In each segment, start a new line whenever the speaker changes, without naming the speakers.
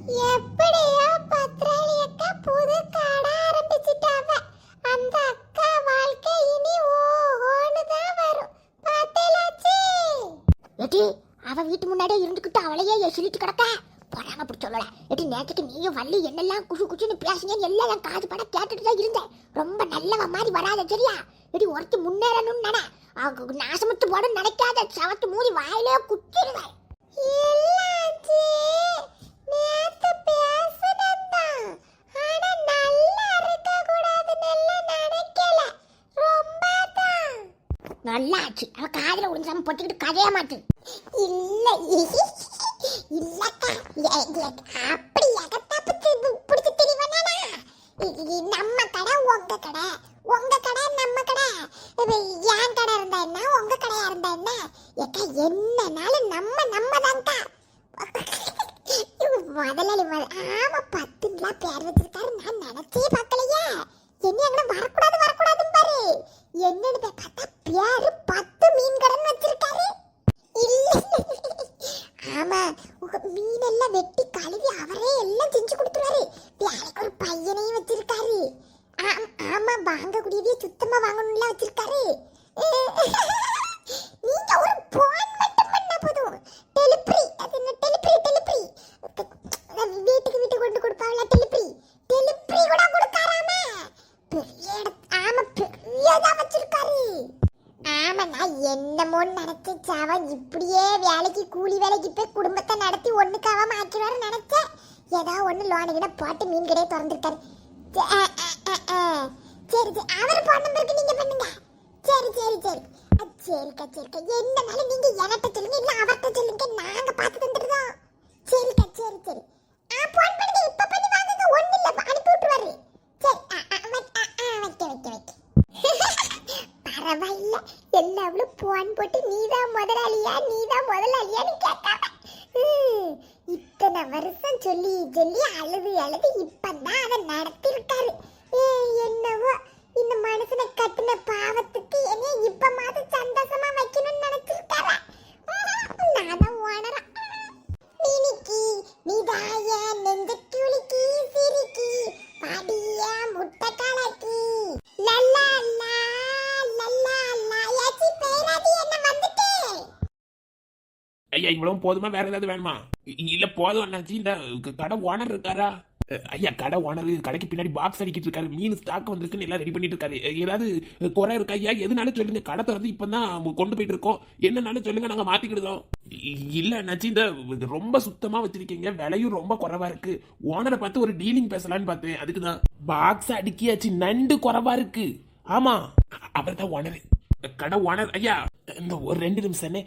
எப்படியோ பத்ராளி அக்கா புது கடை ஆரம்பிச்சிட்டாவ. அந்த அக்கா வாழ்க்கை இனி ஓஹோன்னு தான் வரும். பாத்தேலாச்சி ஏடி, அவ வீட்டு முன்னாடியே இருந்துக்கிட்டு அவளையே சொல்லிட்டு கிடக்க போறாம அப்படி சொல்லல. ஏடி, நேற்றுக்கு நீயும் வள்ளி என்னெல்லாம் குசு குசுன்னு பேசுனீங்கன்னு எல்லாம் என் காது பட கேட்டுட்டு தான் இருந்தேன். ரொம்ப நல்லவ மாதிரி வராத சரியா? ஏடி, ஒருத்தி முன்னேறணும்னு நினை, நாசமத்து போட நினைக்காத. சவத்து மூடி வாயிலே குத்திடுவேன். நல்லாச்சு. அவ காதுல உளுந்தாம பொட்டிக்கிட்டு கதைய மாட்டேன். இல்ல இல்லக்கா, அப்படி எகத்தாப்பு பிடிச்சி தெரியவனா? நம்ம கடை உங்க கடை, உங்க கடை நம்ம கடை. என் கடை இருந்தா என்ன, உங்க கடையா இருந்தா என்ன? ஏக்கா என்னனாலும் நம்ம தான்க்கா. முதலாளி ஆமா 10 பேர் வச்சிருக்காரு. நான் நினைச்சே பார்க்கலையே. என்ன அங்க வரக்கூடாது பாரு. என்னன்னு பார்த்தா பேரு 10 மீன் கடன் வச்சிருக்காரு. இல்ல ஆமா, மீன் எல்லாம் வெட்டி கழுவி அவரே எல்லாம் செஞ்சு கொடுத்துருவாரு. வேலைக்கு ஒரு பையனையும் வச்சிருக்காரு. ஆமா, வாங்கக்கூடியவே சுத்தமா வாங்கணும்ல வச்சிருக்காரு. நீங்க ஒரு போன் மட்டும் பண்ணா போதும். டெலிவரி, அது என்ன டெலிவரி வீட்டுக்கு கொண்டு கொடுப்பாங்களா? டெலிவரி கூட கொடுக்காராமா. ஆமா, பெரியதா வச்சிருக்காரு. ஆமா, நான் என்னமோ நினைச்சேன். இப்படியே வேலைக்கு கூலி வேலைக்கு போய் குடும்பத்தை நடத்தி ஒண்ணுக்காவாம ஆக்கிடுவாரு நினைச்சேன். ஏதாவது ஒண்ணு லோனுகிட்ட போட்டு மீன் கடையை திறந்துருக்காரு. சரி, அவர் போன் நம்பருக்கு நீங்க பண்ணுங்க. சரிக்கா. என்னனாலும் நீங்க என்கிட்ட சொல்லுங்க, இல்ல அவர்கிட்ட சொல்லுங்க, நாங்க பார்த்து தந்துடுறோம். சரிக்கா, சரி. போன் பண்ணுங்க, இப்ப பண்ணி வாங்குங்க. ஒண்ணு இல்ல, அனுப்பி விட்டுருவாரு. சரி, வைக்க. பரவாயில்ல, எல்லாவளும் போன் போட்டு நீதான் முதலாளியான்னு கேட்காம இத்தனை வருஷம் சொல்லி அழுது இப்பதான் அதை நடத்திருக்காரு. என்னவோ இந்த மனுஷனை கட்டின பாவத்துக்கு என்ன இப்ப மாதிரி சந்தோஷமா வைக்கணும்னு நினைச்சிருக்காரா? நான் ஓனரா மினிக்கி நிதாய நெஞ்சக்குளிக்கி சிரிக்கி படிய முட்டை கலக்கி லல்லா யாச்சி பேராதி என்ன வந்துட்டே.
ஐயா, இவ்வளவு போதுமா? வேற ஏதாவது வேணுமா? இல்ல போதும் அண்ணாச்சி. இந்த கடை ஓனர் இருக்காரா? ஐயா, கடை ஓனர் கடைக்கு பின்னாடி பாக்ஸ் அடிக்கிட்டு இருக்காரு. மீன் ஸ்டாக் வந்திருக்குன்னு எல்லாம் ரெடி பண்ணிட்டு இருக்காரு. ஏதாவது குறை இருக்கா ஐயா? எதுனாலும் சொல்லுங்க. கடை திறந்து இப்பதான் கொண்டு போயிட்டு இருக்கோம். என்னன்னாலும் சொல்லுங்க, நாங்க மாத்திக்கிடுதோம். இல்ல அண்ணாச்சி, இந்த ரொம்ப சுத்தமா வச்சிருக்கீங்க, விலையும் ரொம்ப குறைவா இருக்கு. ஓனரை பார்த்து ஒரு டீலிங் பேசலான்னு பார்த்தேன். அதுக்குதான் பாக்ஸ் அடுக்கியாச்சு. நண்டு குறைவா இருக்கு. ஆமா, அவர் தான் ஓனர், கடை ஓனர். ஐயா, இந்த ஒரு 2 நிமிஷம்.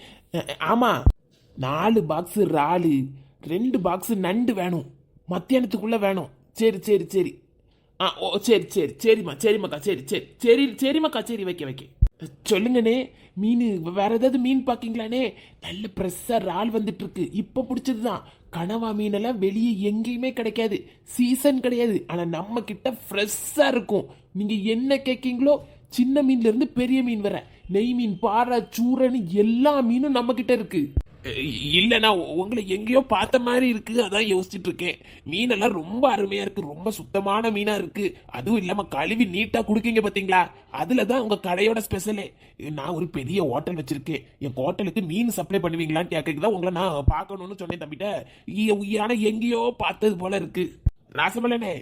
ஆமா, 4 பாக்ஸ் இறாலு, 2 பாக்ஸ் நண்டு வேணும். மத்தியானத்துக்குள்ள வேணும். சரி. ஓ சரிம்மாக்கா. சரிம்மாக்கா. சரி, வைக்க. சொல்லுங்கண்ணே, மீன் வேற ஏதாவது மீன் பாக்கீங்களானே? நல்ல ஃப்ரெஷ்ஷா இறால் வந்துட்டு இருக்கு. இப்ப பிடிச்சதுதான். கனவா மீனெல்லாம் வெளியே எங்கேயுமே கிடைக்காது. சீசன் கிடையாது. ஆனா நம்ம கிட்ட ஃப்ரெஷ்ஷா இருக்கும். நீங்க என்ன கேட்கீங்களோ, சின்ன மீன்ல இருந்து பெரிய மீன் வர, நெய் மீன், பாறை, சூரன்னு எல்லா மீனும் நம்ம கிட்ட இருக்கு. இல்லைண்ணா, உங்களை எங்கேயோ பார்த்த மாதிரி இருக்கு, அதான் யோசிச்சுட்டு இருக்கேன். மீனெல்லாம் ரொம்ப அருமையா இருக்கு, ரொம்ப சுத்தமான மீனா இருக்கு. அதுவும் இல்லாம கழுவி நீட்டா குடுக்கீங்க பாத்தீங்களா? அதுலதான் உங்க கடையோட ஸ்பெஷலே. நான் ஒரு பெரிய ஹோட்டல் வச்சிருக்கேன். என் ஹோட்டலுக்கு மீன் சப்ளை பண்ணுவீங்களான்னு கேட்கறதுதான் உங்களை நான் பார்க்கணும்னு சொன்னேன் தம்பிட்ட. ஆனா எங்கேயோ பார்த்தது போல இருக்கு. ராசமலனே,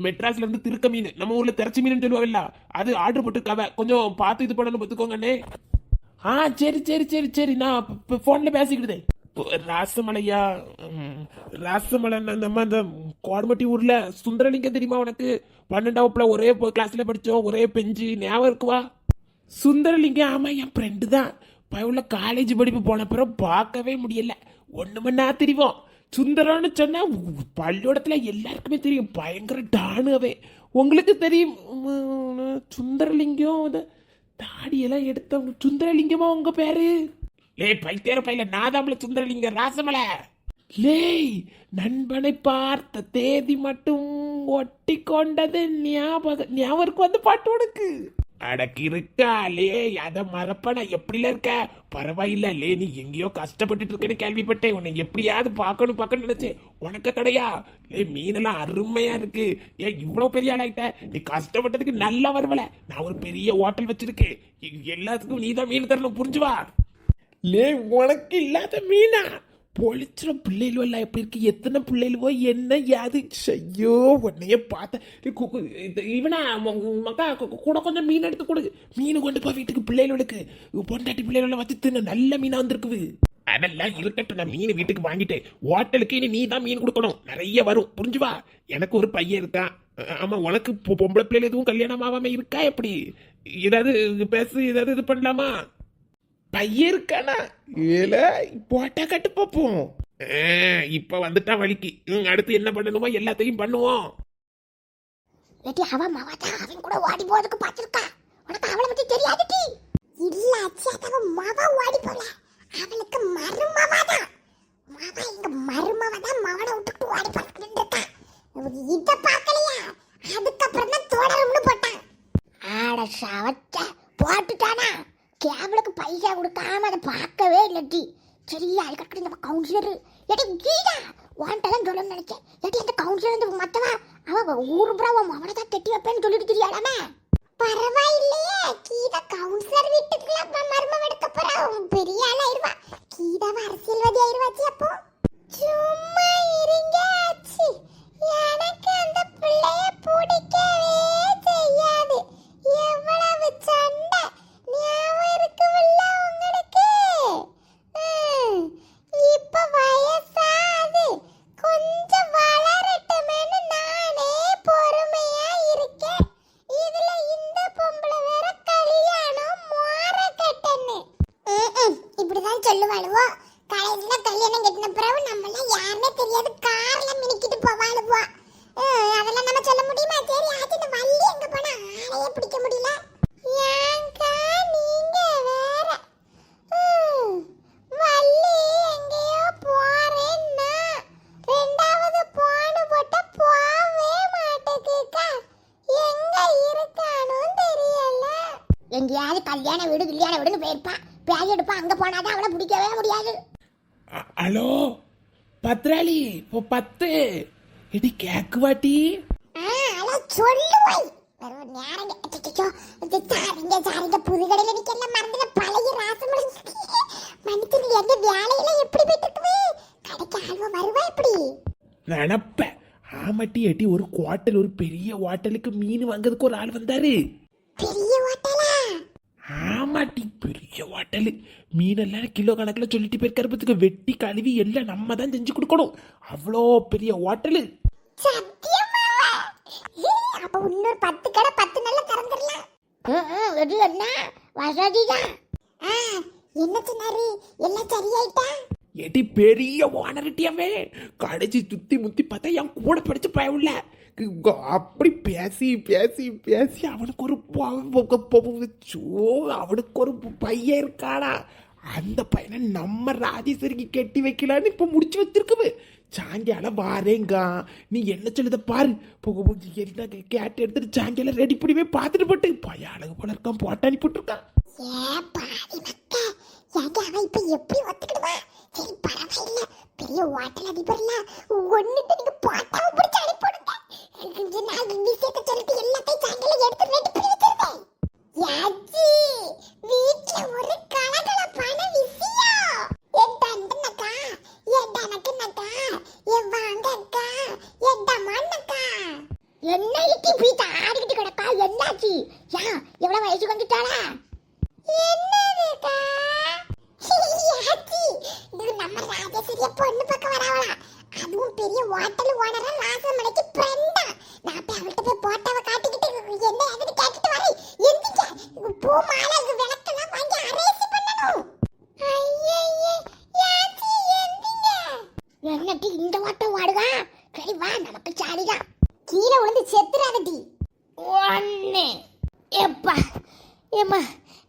மெட்ராஸ்ல இருந்து திருக்க மீன், நம்ம ஊர்ல திரச்சி மீன் சொல்லுவாங்கல்ல, அது ஆர்டர் போட்டுருக்காவ. கொஞ்சம் பார்த்து இது பண்ணணும் பார்த்துக்கோங்கண்ணே. சரி, நான் போன்ல பேசிக்கிட்டேன். ராசமலையா, ராசமலன் அந்த கோடமட்டி ஊர்ல சுந்தரலிங்கம் தெரியுமா உனக்கு? 12வது ஒரே கிளாஸ்ல படிச்சோம், ஒரே பெஞ்சு, ஞாபகம் இருக்குவா? சுந்தரலிங்கம், ஆமா, என் ஃப்ரெண்டு தான். பையன்ல காலேஜ் படிப்பு போன பிறகு பார்க்கவே முடியல. 1 மணி நேரம் தெரியும். சுந்தரம்னு சொன்னா பள்ளியோடத்துல எல்லாருக்குமே தெரியும். பயங்கர டானு. உங்களுக்கு தெரியும் சுந்தரலிங்கம்? தாடியெல்லாம் எடுத்த சுந்தரலிங்கமா உங்க பேரு? பைத்தியார பையில நாதாமல சுந்தரலிங்க ராசமலை. நண்பனை பார்த்த தேதி மட்டும் ஒட்டி கொண்டது ஞாபகம் வந்து பாட்டு உனக்கு. அடக்கு இருக்காளே அத மறப்ப நான் எப்படில இருக்க பரவாயில்ல லே நீ எங்கேயோ கஷ்டப்பட்டுட்டு இருக்கேன்னு கேள்விப்பட்டேன் உன்னை எப்படியாவது பார்க்கணும் நினைச்சேன் உனக்கு கிடையா லே மீனெல்லாம் அருமையா இருக்கு ஏன் இவ்வளவு பெரிய ஆளாயிட்ட நீ கஷ்டப்பட்டதுக்கு நல்லா வருவல நான் ஒரு பெரிய ஹோட்டல் வச்சிருக்கேன் எல்லாத்துக்கும் நீ தான் மீன் தரணும் புரிஞ்சு வா லே உனக்கு இல்லாத மீனா பொழிச்சிட பிள்ளைகளோ எல்லாம் எப்படி இருக்கு எத்தனை பிள்ளைகளோ என்ன யாது ஐயோ உன்னைய பார்த்த இவனா மக்கா கூட கொஞ்சம் மீன் எடுத்து கொடு மீன் கொண்டு போய் வீட்டுக்கு பிள்ளைகளுக்கு பொண்டாட்டி பிள்ளைகள வச்சு தின்னு நல்ல மீனா வந்திருக்குது அதெல்லாம் இருக்கட்டும் நான் மீன் வீட்டுக்கு வாங்கிட்டேன் ஹோட்டலுக்கு இனி நீ தான் மீன் கொடுக்கணும் நிறைய வரும் புரிஞ்சு வா எனக்கு ஒரு பையன் இருக்கான் ஆமா உனக்கு பொம்பளை பிள்ளைகள் எதுவும் கல்யாணம் ஆகாம இருக்கா எப்படி ஏதாவது பேசு ஏதாவது இது பண்ணலாமா பையன் இருக்கானா ஏல போட்டா கட்டு பார்ப்போம் இப்ப வந்துட்டா வலிக்கு அடுத்து என்ன பண்ணணுமோ எல்லாத்தையும் பண்ணுவோம்
ஏட்டி அவன் மவதான் அவன் கூட ஓடி போறதுக்கு பாத்துருக்கா உனக்கு அவளை பத்தி தெரியாதுடி இல்ல அச்சா அவன் மவ ஓடி போல அவளுக்கு மருமவதான் மவ இங்க மருமவதான் மவனை விட்டுட்டு ஓடி போறதுக்கு இருக்கா இத பார்க்கலையா அதுக்கப்புறம் தான் தொடரும்னு போட்டான் ஆட சவச்ச போட்டுட்டானா கேபிளுக்கு பைசா கொடுக்காம அதை பார்க்கவே இல்லட்டி சரியா அதுக்கப்புறம் நம்ம கவுன்சிலர் ஏட்டி கீதா வாண்டெல்லாம் சொல்லணும்னு நினைச்சேன் ஏட்டி அந்த கவுன்சிலர் வந்து மத்தவா அவ ஊரு புறாவ அவனை தான் கட்டி வைப்பேன்னு சொல்லிட்டு தெரியாடாமே பரவாயில்லையே கீதா கவுன்சிலர் வீட்டுக்குள்ள மர்மம் எடுக்க போறா பெரிய ஆளாயிருவா கீதாவை அரசியல்வாதி ஆயிருவாச்சு அப்போ சும்மா இருங்க ஆச்சி எனக்கு அந்த பிள்ளைய பிடிக்கவே செய்யாது எவ்வளவு சண்டை ஞாபகம் இருக்குல்ல உங்களுக்கு இப்ப வயசாது கொஞ்சம் வளரட்டுமேனு நானே பொறுமையா இருக்கேன் இதுல இந்த பொம்பளை வேற கல்யாணம் மோர கட்டன்னு இப்படிதான் சொல்லுவாளுவோ கடைசியில கல்யாணம் கட்டின பிறகு நம்மளாம் யாருன்னே தெரியாது கார்ல மினிக்கிட்டு போவாளுவோ அதெல்லாம் நம்ம சொல்ல முடியுமா சரி ஆச்சு இந்த வள்ளி எங்க போனா ஆளையே பிடிக்க முடியல ஏங்கா நீங்க வேற வள்ளி எங்கேயோ போறேன்னா ரெண்டாவது போன போட்ட போவே மாட்டேங்குக்கா எங்க இருக்கானோ தெரியல எங்கேயாவது கல்யாண வீடு வீடுன்னு போயிருப்பா பேய் எடுப்பா அங்க போனாதான் அவளை பிடிக்கவே முடியாது
ஹலோ பத்ராளி இப்போ 10 இடி கேக்கு வாட்டி
ஹலோ சொல்லுவாய் வேற நேரங்க சாரிங்க புது கடையில நிக்கலாம் மறந்துல பழைய ராசம் மனுஷன் எந்த வேலையில எப்படி போயிட்டு கடைக்கு ஆள்வா வருவா எப்படி
நினப்ப ஆமாட்டி ஏட்டி ஒரு ஹோட்டல் ஒரு பெரிய ஹோட்டலுக்கு மீன் வாங்குறதுக்கு ஒரு ஆள் வந்தாரு
பெரிய ஹோட்டலா
ஆமாட்டி பெரிய ஹோட்டலு மீனெல்லாம் கிலோ கணக்கில் சொல்லிட்டு போயிருக்கிறதுக்கு வெட்டி கழுவி எல்லாம் நம்ம தான் செஞ்சு கொடுக்கணும் அவ்வளோ பெரிய ஹோட்டலு
சத்தியமாவா அப்ப இன்னொரு 10 கடை 10 நாள்ல திறந்துடலாம் இது என்ன வசதிதான் என்ன சொன்னாரு எல்லாம் சரியாயிட்டா
ஏட்டி பெரிய ஓனர்ட்டியாவே கடைச்சி சுத்தி முத்தி பார்த்தா என் கூட படிச்சு பயவுள்ள அப்படி பேசி பேசி பேசி அவனுக்கு ஒரு அவனுக்கு ஒரு பையன் இருக்காடா அந்த பையனை நம்ம ராஜேஸ்வரிக்கு கட்டி வைக்கலான்னு இப்ப முடிச்சு வச்சிருக்கவே சாயங்காலம் வாரேங்க நீ என்ன சொல்லுத பாரு என்ன கேட்டு எடுத்துட்டு சாயங்காலம் ரெடி பண்ணிவே பார்த்துட்டு போட்டு பையன் அழகு போல இருக்கான் போட்டு அனுப்பிட்டுருக்கான்
இப்ப எப்படி ஒத்துக்கிடுவா சரி பரவாயில்ல பெரிய ஹோட்டல் அதிபர்ல ஒண்ணுட்டு நீங்க போட்டாவும் பிடிச்சி அனுப்பிடுங்க நான் விஷயத்தை சொல்லிட்டு எல்லாத்தையும் சாயங்காலம் எடுத்து ரெடி பண்ணி வச்சிருந்தேன் யாச்சி வீட்டுல ஒரு கலகலப்பான விஷயம் என் தண்டனக்கா என் தனக்குனக்கா என் வாங்கக்கா என் தமானக்கா என்ன இட்டி பீட்டா ஆடிக்கிட்டு கிடக்கா என்னாச்சு யா எவ்வளவு வயசுக்கு வந்துட்டாளா என்னதுக்கா யாச்சி இது நம்ம ராஜேஸ்வரிய பொண்ணு பக்கம் வரவளா அதுவும் பெரிய ஹோட்டல் ஓனரா ராசமலைக்கு ஃப்ரெண்டா நான் போய் அவள்கிட்ட போய் போட்டோவை காட்டிக்கிட்டு என்ன எதுன்னு கேட்டுட்டு வரேன் எந்திங்க பூ மாலை விளக்கெல்லாம் வாங்கி அரேசி பண்ணணும் ஐயே யாச்சி எந்திங்க என்னடி இந்த ஓட்டம் ஓடுவா சரி வா நமக்கு சாலிதான் கீழே விழுந்து செத்துறாதடி ஒண்ணு எப்பா ஏம்மா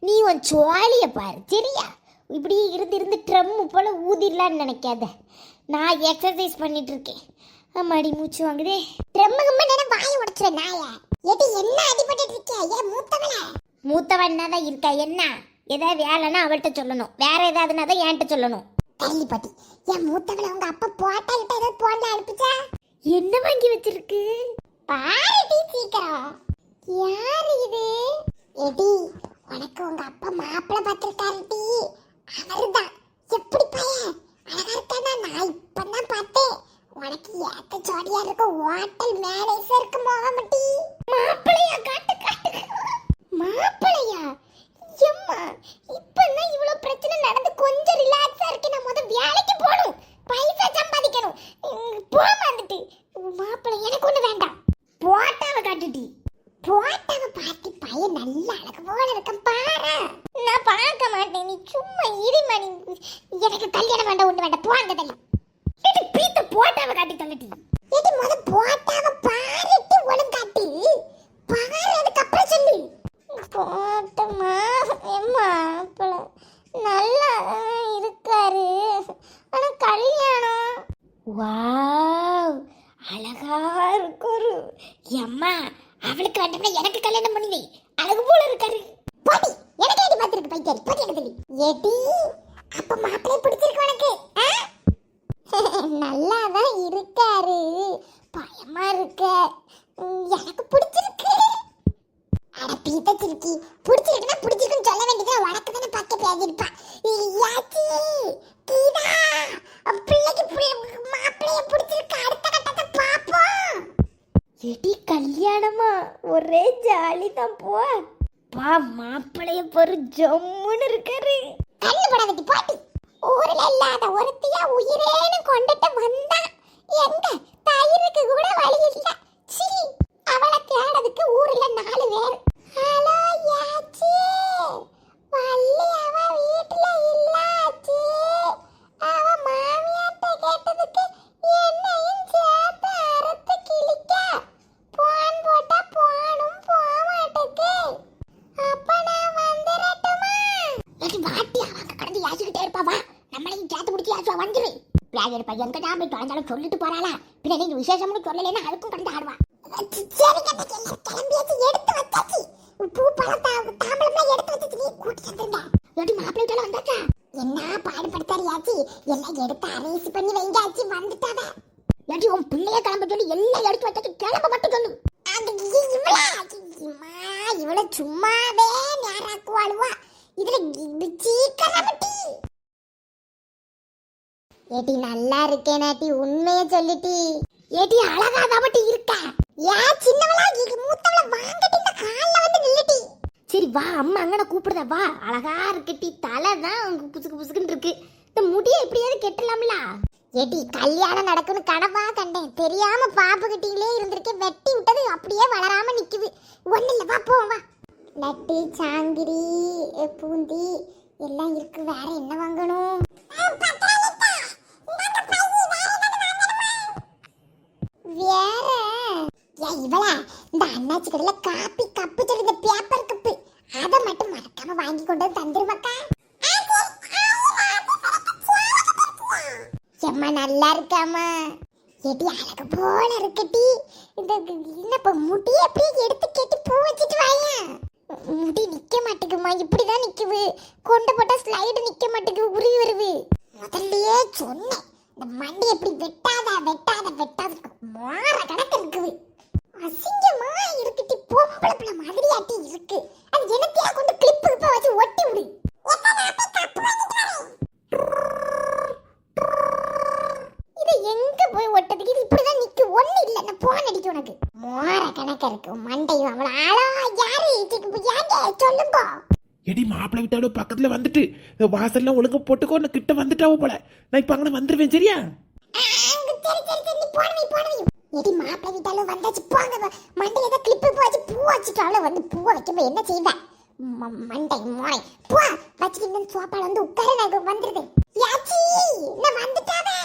நீ உன் சோழிய பாரு சரியா இப்படி இருந்து ட்ரம் போல ஊதிடலான்னு நினைக்காத நான் எக்ஸசைஸ் பண்ணிட்டு இருக்கேன் அம்மாடி மூச்சு வாங்குதே ட்ரம்முக்கு முன்னாடி வாயை உடைச்சிட நாய ஏடி என்ன அடிபட்டு இருக்கியா ஏ மூத்தவள மூத்தவன்னா தான் இருக்கா என்ன? ஏதாவது வேலைன்னா அவள்கிட்ட சொல்லணும், வேற ஏதாவதுனா தான் என்கிட்ட சொல்லணும். தள்ளி பாட்டி, என் மூத்தவளை உங்க அப்பா போட்டா கிட்ட ஏதாவது போன்ல அனுப்பிச்சா? என்ன வாங்கி வச்சிருக்கு பாருடி சீக்கிரம். யாரு இது? எடி, உனக்கு உங்க அப்பா மாப்பிள்ளை பார்த்திருக்காருடி. அவர்தான். எப்படி பையன் அழகா இருக்கானா? நான் இப்பதான் பார்த்தேன். உனக்கு ஏத்த ஜோடியா இருக்க ஹோட்டல் மேனேஜருக்கு முகமட்டி. மாப்பிள்ளையா? காட்டு காட்டு. மாப்பிள்ளையா? எம்மா, இப்பதான் இவ்வளவு பிரச்சனை நடந்து கொஞ்சம் ரிலாக்ஸா இருக்கு. நான் முத வேலைக்கு போகணும், பைசா சம்பாதிக்கணும். போக வந்துட்டு மாப்பிள்ளை எனக்கு ஒண்ணு வேண்டாம். போட்டாவை காட்டுடி. போட்டாவை பார்த்து பையன் நல்ல அழகு போல இருக்க பாரு. நான் பார்க்க மாட்டேன், நீ சும்மா இடிமணி. எனக்கு கல்யாணம் வேண்டாம், ஒண்ணு வேண்டாம். போங்க தள்ளி. இது பீத்த போட்டாவை காட்டி தள்ளட்டி. இது முத போட்டாவை பாருட்டி ஒழுங்காட்டி பாரு, அதுக்கு அப்புறம் சொல்லு. போட்டமா எம்மா நல்லா இருக்காரு, ஆனா கல்யாணம். வாவ், அழகா இருக்காரு. எம்மா, அவளுக்கு வேண்டாம், எனக்கு கல்யாணம் பண்ணி அழகு போல இருக்காரு. போடி, எனக்கு ஏடி பாத்துருக்கு பைத்தியாரி. போடி எனக்கு சொல்லி ஏடி. அப்ப மாப்பிள்ளை பிடிச்சிருக்கு உனக்கு? நல்லாதான் இருக்காரு, பயமா இருக்க. எனக்கு பிடிச்சிருக்கு. அட பீத்த சிரிக்கி, பிடிச்சிருக்குன்னா பிடிச்சிருக்குன்னு சொல்ல வேண்டியது. உனக்கு தானே பக்க பேசிருப்பா. யாச்சி கீதா, பிள்ளைக்கு மாப்பிள்ளைய பிடிச்சிருக்கு. அடுத்த கட்டத்தை பாப்போம். எடி கல்யாணமா? ஒரே ஜாலி தான். பா மாப்பிள்ளைய பொறு ஜம்முன்னு இருக்காரு. கண்ணு படாதட்டி பாட்டி. ஊர்ல இல்லாத ஒருத்தியா உயிரேன்னு கொண்டுட்டு வந்தா எங்க தயிருக்கு கூட வழி இல்ல. சீ, அவளை தேடதுக்கு ஊர்ல 4 பேர். ஹலோ யாச்சி, வள்ளி அவ வீட்டுல இல்லாச்சி. அவ மாமியார்ட்ட கேட்டதுக்கு என்னையும் சேர்த்து அறுத்து கிழிக்க போன் போட்டா போனும் போக மாட்டேக்கு. அப்ப நான் வந்துடட்டுமா? வாட்டி அவங்க கடந்து யாசிக்கிட்டே இருப்பாவா, நம்மளையும் சேர்த்து முடிச்சு யாசுவா. வந்துரு பிளாகர் பையன் கிட்ட போய் தொலைஞ்சாலும் சொல்லிட்டு போறாளா? பின்ன நீங்க விசேஷம்னு சொல்லலைன்னா அதுக்கும் கடந்து ஆடுவா. கிளம்பியாச்சு, எடுத்து வச்சாச்சு. பூ பழம் தாம்பளம்லாம் எடுத்து வச்சு நீ கூட்டி வந்துருங்க. எப்படி மாப்பிள்ளை வீட்டுல வந்தாச்சா? என்ன பாடுபடுத்தாரியாச்சு, எல்லாம் எடுத்து அரேஞ்ச் பண்ணி வைங்காச்சு. வந்துட்டாவ ஏடி, உன் பிள்ளைய கிளம்ப சொல்லி எல்லாம் எடுத்து வச்சாச்சு. கிளம்ப மட்டும் சொல்லு. இவள சும்மாவே நேராக்குவாளுவா. இதுல சீக்கிரமட்டி. ஏடி நல்லா இருக்கேனாட்டி, உண்மையை சொல்லிட்டி. ஏடி அழகாதாமட்டி இருக்க. ஏன் சின்னவளா மூத்தவள வாங்கட்டி இந்த கால்ல வந்து நில்லுட்டி. சரி வா, அம்மா அங்கன கூப்பிடுதா வா. அழகா இருக்கட்டி, தலை தான் புசுக்கு புசுக்குன்னு இருக்கு. இந்த முடியை எப்படியாவது கெட்டலாம்ல. ஏடி கல்யாணம் நடக்குன்னு கனவா கண்டேன், தெரியாம பாப்புகிட்டீங்களே இருந்திருக்கேன். வெட்டி விட்டது அப்படியே வளராம நிக்குது. ஒண்ணு இல்ல, வா போவோம் வா. லட்டு, சாங்கிரி, பூந்தி எல்லாம் இருக்கு. வேற என்ன வாங்கணும்? வேற இவளா இந்த அண்ணாச்சி கடையில காப்பி கப்பு தெரிந்த பேப்பர் கப்பு, அதை மட்டும் மறக்காம வாங்கி கொண்டு வந்து தந்துருமாக்கா. எம்மா நல்லா இருக்காமா? எடி அழகு போல இருக்கட்டி. இந்த என்னப்ப முடி அப்படியே எடுத்து கேட்டு பூ வச்சுட்டு வாயா. முடி நிக்க மாட்டேங்குமா, இப்படிதான் நிக்குது. கொண்டு போட்டா ஸ்லைடு நிக்க மாட்டேங்குது, உருவி வருது. முதல்லயே சொன்னேன், இந்த மண்டி எப்படி வெட்டாத வெட்டாத வெட்டாத மாற கணக்கு இருக்குது. அசிங்கமா இருக்குட்டி, பொம்பளை பிள்ளை மாதிரியாட்டி இருக்கு. அது என்னத்தையா கொண்டு கிளிப்பு இப்ப வச்சு ஒட்டி விடு. இது எங்க போய் ஒட்டதுக்கு? இது இப்படிதான் நிக்கு. ஒண்ணு இல்ல, நான் போன் அடிக்க உனக்கு. மாற கணக்கு இருக்கு மண்டையும். அவள ஆளா யாரு யாங்க சொல்லுங்க.
எடி மாப்பிள்ளை வீட்டோட பக்கத்துல வந்துட்டு வாசல்லாம் ஒழுங்கு போட்டுக்கோ. நான் கிட்ட வந்துட்டாவோ போல. நான் இப்ப அங்கே வந்துருவேன். சரியா?
எடி மாப்பிள்ளை வீட்டால வந்தாச்சு, போங்க. மண்டையில ஏதோ கிளிப்பு வச்சு பூ வச்சுட்டால வந்து பூவை வைக்கும்போது என்ன செய்வேன்? மண்டை மோனை பூ வச்சுட்டு சோப்பால வந்து உட்கார வந்துருது. யாச்சி நான் வந்துட்டாவே.